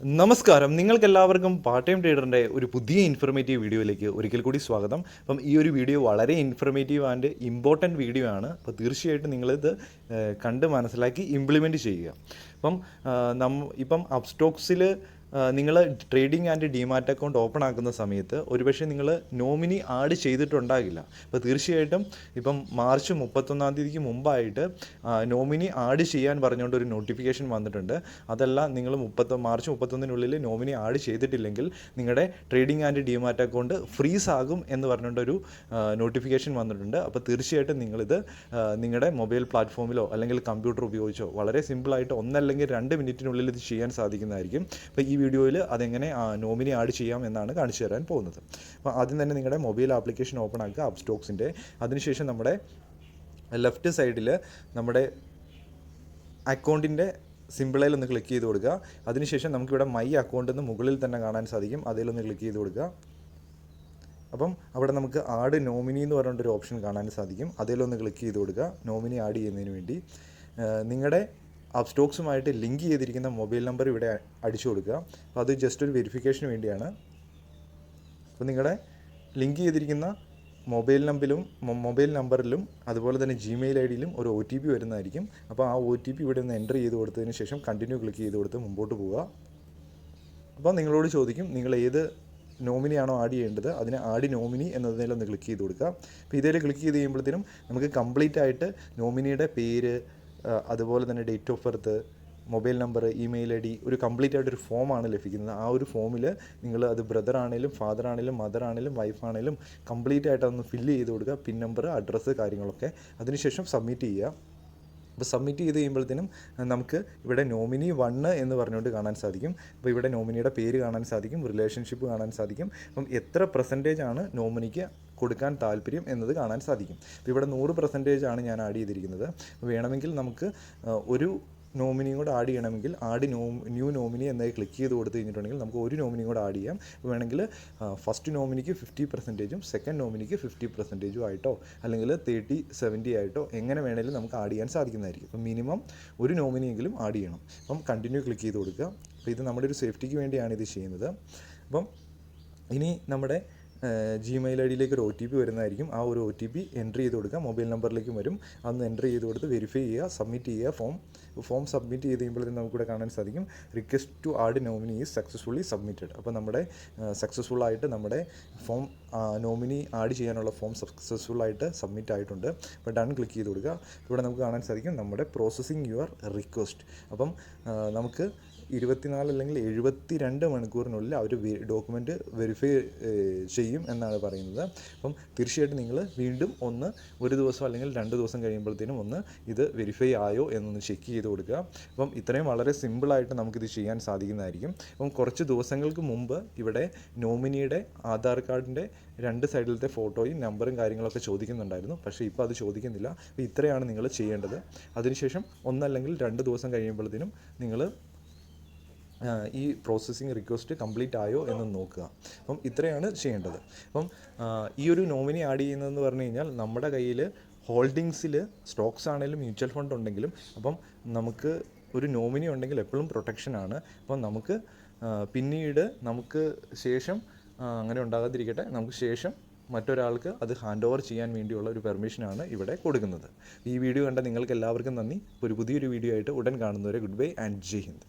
നമസ്കാരം, നിങ്ങൾക്കെല്ലാവർക്കും part time ട്രേഡറിൻ്റെ ഒരു പുതിയ ഇൻഫർമേറ്റീവ് വീഡിയോയിലേക്ക് ഒരിക്കൽ കൂടി സ്വാഗതം. അപ്പം ഈ ഒരു വീഡിയോ വളരെ ഇൻഫർമേറ്റീവ് ആൻഡ് ഇമ്പോർട്ടൻറ്റ് വീഡിയോ ആണ്. അപ്പോൾ തീർച്ചയായിട്ടും നിങ്ങളിത് കണ്ട് മനസ്സിലാക്കി ഇംപ്ലിമെൻറ്റ് ചെയ്യുക. ഇപ്പം അപ്സ്റ്റോക്സിൽ നിങ്ങൾ trading and demat account open ആക്കുന്ന സമയത്ത് ഒരുപക്ഷെ നിങ്ങൾ നോമിനി ആഡ് ചെയ്തിട്ടുണ്ടാകില്ല. അപ്പോൾ തീർച്ചയായിട്ടും ഇപ്പം മാർച്ച് 31 മുമ്പായിട്ട് നോമിനി ആഡ് ചെയ്യാൻ പറഞ്ഞുകൊണ്ട് ഒരു നോട്ടിഫിക്കേഷൻ വന്നിട്ടുണ്ട്. അതല്ല, നിങ്ങൾ മാർച്ച് 31 നോമിനി ആഡ് ചെയ്തിട്ടില്ലെങ്കിൽ നിങ്ങളുടെ trading and demat account freeze ആകും എന്ന് പറഞ്ഞുകൊണ്ടൊരു നോട്ടിഫിക്കേഷൻ വന്നിട്ടുണ്ട്. അപ്പോൾ തീർച്ചയായിട്ടും നിങ്ങളിത് നിങ്ങളുടെ മൊബൈൽ പ്ലാറ്റ്ഫോമിലോ അല്ലെങ്കിൽ കമ്പ്യൂട്ടർ ഉപയോഗിച്ചോ വളരെ സിമ്പിളായിട്ട് 1 അല്ലെങ്കിൽ 2 മിനിറ്റിനുള്ളിൽ ഇത് ചെയ്യാൻ സാധിക്കുന്നതായിരിക്കും. അപ്പോൾ ഈ വീഡിയോയിൽ അതെങ്ങനെ നോമിനി ആഡ് ചെയ്യാം എന്നാണ് കാണിച്ചു തരാൻ പോകുന്നത്. അപ്പോൾ ആദ്യം തന്നെ നിങ്ങളുടെ മൊബൈൽ ആപ്ലിക്കേഷൻ ഓപ്പൺ ആക്കുക അപ്സ്റ്റോക്സിൻ്റെ. അതിനുശേഷം നമ്മുടെ ലെഫ്റ്റ് സൈഡിൽ നമ്മുടെ അക്കൗണ്ടിൻ്റെ സിമ്പിളിൽ ഒന്ന് ക്ലിക്ക് ചെയ്ത് കൊടുക്കുക. അതിനുശേഷം നമുക്കിവിടെ മൈ അക്കൗണ്ട് എന്ന് മുകളിൽ തന്നെ കാണാൻ സാധിക്കും. അതിലൊന്ന് ക്ലിക്ക് ചെയ്ത് കൊടുക്കുക. അപ്പം അവിടെ നമുക്ക് ആഡ് നോമിനി എന്ന് പറഞ്ഞിട്ടൊരു ഓപ്ഷൻ കാണാൻ സാധിക്കും. അതിലൊന്ന് ക്ലിക്ക് ചെയ്ത് കൊടുക്കുക നോമിനി ആഡ് ചെയ്യുന്നതിന് വേണ്ടി. നിങ്ങളുടെ അപ്സ്റ്റോക്സുമായിട്ട് ലിങ്ക് ചെയ്തിരിക്കുന്ന മൊബൈൽ നമ്പർ ഇവിടെ അടിച്ചു കൊടുക്കുക. അപ്പോൾ അത് ജസ്റ്റ് ഒരു വെരിഫിക്കേഷന് വേണ്ടിയാണ്. അപ്പോൾ നിങ്ങളുടെ ലിങ്ക് ചെയ്തിരിക്കുന്ന മൊബൈൽ നമ്പറിലും അതുപോലെ തന്നെ ജിമെയിൽ ഐ ഡിയിലും ഒരു OTP വരുന്നതായിരിക്കും. അപ്പോൾ ആ OTP ഇവിടെ ഒന്ന് എൻ്റർ ചെയ്ത് കൊടുത്തതിന് ശേഷം കണ്ടിന്യൂ ക്ലിക്ക് ചെയ്ത് കൊടുത്ത് മുമ്പോട്ട് പോവുക. അപ്പോൾ നിങ്ങളോട് ചോദിക്കും നിങ്ങൾ ഏത് നോമിനിയാണോ ആഡ് ചെയ്യേണ്ടത്, അതിന് ആഡ് നോമിനി എന്നതിലൊന്ന് ക്ലിക്ക് ചെയ്ത് കൊടുക്കുക. അപ്പോൾ ഇതിൽ ക്ലിക്ക് ചെയ്ത് കഴിയുമ്പോഴത്തേനും നമുക്ക് കംപ്ലീറ്റ് ആയിട്ട് നോമിനിയുടെ പേര്, അതുപോലെ തന്നെ date of birth, mobile number, email ID, ഒരു കംപ്ലീറ്റ് ആയിട്ടൊരു ഫോമാണ് ലഭിക്കുന്നത്. ആ ഒരു ഫോമിൽ നിങ്ങൾ അത് ബ്രദർ ആണെങ്കിലും ഫാദർ ആണെങ്കിലും മദർ ആണെങ്കിലും വൈഫ് ആണെങ്കിലും കംപ്ലീറ്റ് ആയിട്ട് അതൊന്ന് ഫില്ല് ചെയ്ത് കൊടുക്കുക. പിൻ നമ്പർ, അഡ്രസ്സ്, കാര്യങ്ങളൊക്കെ. അതിനുശേഷം സബ്മിറ്റ് ചെയ്യുക. അപ്പോൾ സബ്മിറ്റ് ചെയ്ത് കഴിയുമ്പോഴത്തേനും നമുക്ക് ഇവിടെ നോമിനി 1 എന്ന് പറഞ്ഞുകൊണ്ട് കാണാൻ സാധിക്കും. അപ്പോൾ ഇവിടെ നോമിനിയുടെ പേര് കാണാൻ സാധിക്കും, റിലേഷൻഷിപ്പ് കാണാൻ സാധിക്കും. അപ്പം എത്ര % ആണ് നോമിനിക്ക് കൊടുക്കാൻ താല്പര്യം എന്നത് കാണാൻ സാധിക്കും. അപ്പോൾ ഇവിടെ 100% ഞാൻ ആഡ് ചെയ്തിരിക്കുന്നത്. വേണമെങ്കിൽ നമുക്ക് ഒരു നോമിനിയും കൂടെ ആഡ് ചെയ്യണമെങ്കിൽ ന്യൂ നോമിനി എന്നായി ക്ലിക്ക് ചെയ്ത് കൊടുത്ത് കഴിഞ്ഞിട്ടുണ്ടെങ്കിൽ നമുക്ക് ഒരു നോമിനിയും കൂടെ ആഡ് ചെയ്യാം. വേണമെങ്കിൽ ഫസ്റ്റ് നോമിനിക്ക് 50%, സെക്കൻഡ് നോമിനിക്ക് 50% ആയിട്ടോ അല്ലെങ്കിൽ 30-70 ആയിട്ടോ എങ്ങനെ വേണമെങ്കിലും നമുക്ക് ആഡ് ചെയ്യാൻ സാധിക്കുന്നതായിരിക്കും. അപ്പം മിനിമം ഒരു നോമിനിയെങ്കിലും ആഡ് ചെയ്യണം. അപ്പം കണ്ടിന്യൂ ക്ലിക്ക് ചെയ്ത് കൊടുക്കുക. അപ്പോൾ ഇത് നമ്മുടെ ഒരു സേഫ്റ്റിക്ക് വേണ്ടിയാണ് ഇത് ചെയ്യുന്നത്. അപ്പം ഇനി നമ്മുടെ ജിമെയിൽ ID യിലേക്ക് ഒരു OTP വരുന്നതായിരിക്കും. ആ ഒരു OTP എൻ്റർ ചെയ്ത് കൊടുക്കുക. മൊബൈൽ നമ്പറിലേക്കും വരും. അതൊന്ന് എൻ്റർ ചെയ്ത് കൊടുത്ത് വെരിഫൈ ചെയ്യുക, സബ്മിറ്റ് ചെയ്യുക. ഫോം സബ്മിറ്റ് ചെയ്ത് കഴിയുമ്പോഴത്തേക്കും നമുക്കിവിടെ കാണാൻ സാധിക്കും request to add nominee is successfully submitted. അപ്പോൾ നമ്മുടെ സക്സസ്ഫുള്ളായിട്ട് നമ്മുടെ ഫോം നോമിനി ആഡ് ചെയ്യാനുള്ള ഫോം സക്സസ്ഫുള്ളായിട്ട് സബ്മിറ്റ് ആയിട്ടുണ്ട്. അപ്പോൾ ഡൺ ക്ലിക്ക് ചെയ്ത് കൊടുക്കുക. ഇവിടെ നമുക്ക് കാണാൻ സാധിക്കും നമ്മുടെ പ്രോസസ്സിങ് യുവർ റിക്വസ്റ്റ്. അപ്പം നമുക്ക് 24 അല്ലെങ്കിൽ 72 മണിക്കൂറിനുള്ളിൽ അവർ ഡോക്യുമെൻറ്റ് വെരിഫൈ ചെയ്യും എന്നാണ് പറയുന്നത്. അപ്പം തീർച്ചയായിട്ടും നിങ്ങൾ വീണ്ടും ഒരു ദിവസം അല്ലെങ്കിൽ 2 ദിവസം കഴിയുമ്പോഴത്തേനും ഇത് വെരിഫൈ ആയോ എന്നൊന്ന് ചെക്ക് ചെയ്ത് കൊടുക്കുക. അപ്പം ഇത്രയും വളരെ സിമ്പിളായിട്ട് നമുക്കിത് ചെയ്യാൻ സാധിക്കുന്നതായിരിക്കും. അപ്പം കുറച്ച് ദിവസങ്ങൾക്ക് മുമ്പ് ഇവിടെ നോമിനിയുടെ ആധാർ കാർഡിൻ്റെ 2 സൈഡിലത്തെ ഫോട്ടോയും നമ്പറും കാര്യങ്ങളൊക്കെ ചോദിക്കുന്നുണ്ടായിരുന്നു. പക്ഷേ ഇപ്പോൾ അത് ചോദിക്കുന്നില്ല. അപ്പോൾ ഇത്രയാണ് നിങ്ങൾ ചെയ്യേണ്ടത്. അതിനുശേഷം 1 അല്ലെങ്കിൽ 2 ദിവസം കഴിയുമ്പോഴത്തേനും നിങ്ങൾ ഈ പ്രോസസ്സിങ് റിക്വസ്റ്റ് കംപ്ലീറ്റ് ആയോ എന്ന് നോക്കുക. അപ്പം ഇത്രയാണ് ചെയ്യേണ്ടത്. അപ്പം ഈ ഒരു നോമിനി ആഡ് ചെയ്യുന്നതെന്ന് പറഞ്ഞു കഴിഞ്ഞാൽ നമ്മുടെ കയ്യിൽ ഹോൾഡിങ്സിൽ സ്റ്റോക്സ് ആണെങ്കിലും മ്യൂച്വൽ ഫണ്ട് ഉണ്ടെങ്കിലും അപ്പം നമുക്ക് ഒരു നോമിനി ഉണ്ടെങ്കിൽ എപ്പോഴും പ്രൊട്ടക്ഷനാണ്. അപ്പം പിന്നീട് നമുക്ക് ശേഷം അങ്ങനെ ഉണ്ടാകാതിരിക്കട്ടെ, നമുക്ക് ശേഷം മറ്റൊരാൾക്ക് അത് ഹാൻഡ് ഓവർ ചെയ്യാൻ വേണ്ടിയുള്ള ഒരു പെർമിഷനാണ് ഇവിടെ കൊടുക്കുന്നത്. ഈ വീഡിയോ കണ്ട നിങ്ങൾക്ക് എല്ലാവർക്കും നന്ദി. ഒരു പുതിയൊരു വീഡിയോ ആയിട്ട് ഉടൻ കാണുന്നവരെ goodbye and Jai Hind.